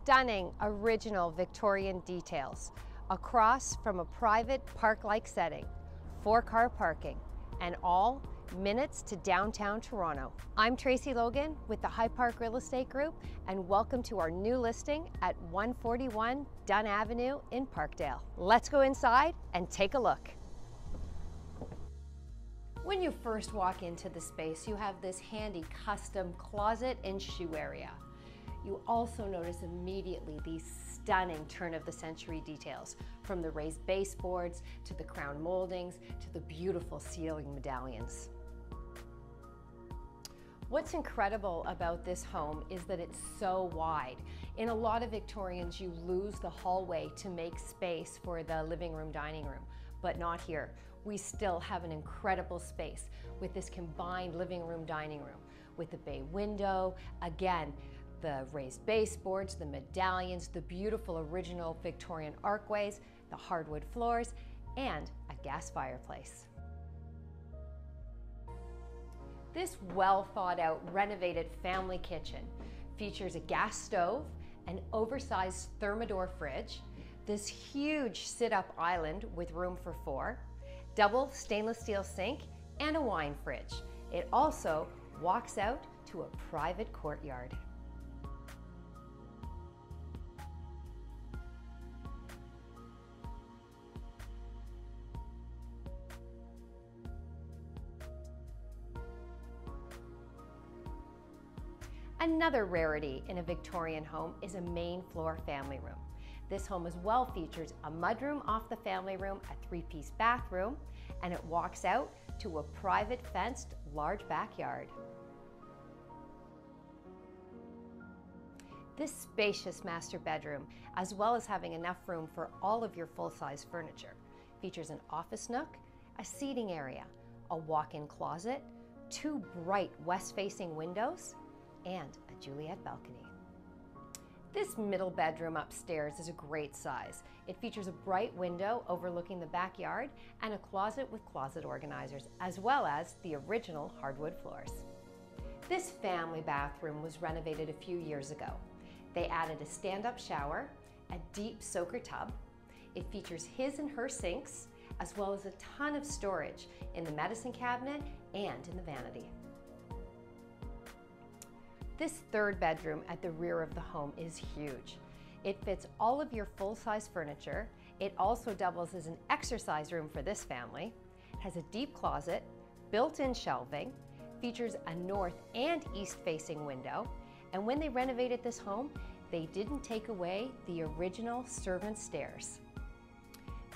stunning original Victorian details across from a private park-like setting, 4-car parking, and all minutes to downtown Toronto. I'm Tracy Logan with the High Park Real Estate Group, and welcome to our new listing at 141 Dunn Avenue in Parkdale. Let's go inside and take a look. When you first walk into the space, you have this handy custom closet and shoe area. You also notice immediately these stunning turn-of-the-century details, from the raised baseboards to the crown moldings to the beautiful ceiling medallions. What's incredible about this home is that it's so wide. In a lot of Victorians, you lose the hallway to make space for the living room, dining room, but not here. We still have an incredible space with this combined living room, dining room, with the bay window, again, the raised baseboards, the medallions, the beautiful original Victorian archways, the hardwood floors, and a gas fireplace. This well thought out renovated family kitchen features a gas stove, an oversized thermidor fridge, this huge sit-up island with room for 4, double stainless steel sink, and a wine fridge. It also walks out to a private courtyard. Another rarity in a Victorian home is a main floor family room. This home as well features a mudroom off the family room, a 3-piece bathroom, and it walks out to a private fenced large backyard. This spacious master bedroom, as well as having enough room for all of your full-size furniture, features an office nook, a seating area, a walk-in closet, 2 bright west-facing windows, and a Juliet balcony. This middle bedroom upstairs is a great size. It features a bright window overlooking the backyard and a closet with closet organizers, as well as the original hardwood floors. This family bathroom was renovated a few years ago. They added a stand-up shower, a deep soaker tub. It features his and her sinks, as well as a ton of storage in the medicine cabinet and in the vanity. This 3rd bedroom at the rear of the home is huge. It fits all of your full-size furniture. It also doubles as an exercise room for this family. It has a deep closet, built-in shelving, features a north and east-facing window, and when they renovated this home, they didn't take away the original servant stairs.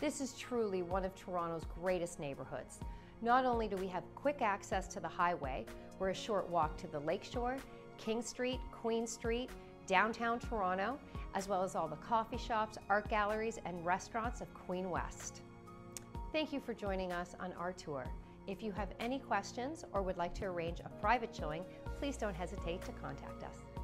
This is truly one of Toronto's greatest neighborhoods. Not only do we have quick access to the highway, we're a short walk to the lakeshore, King Street, Queen Street, downtown Toronto, as well as all the coffee shops, art galleries, and restaurants of Queen West. Thank you for joining us on our tour. If you have any questions or would like to arrange a private showing, please don't hesitate to contact us.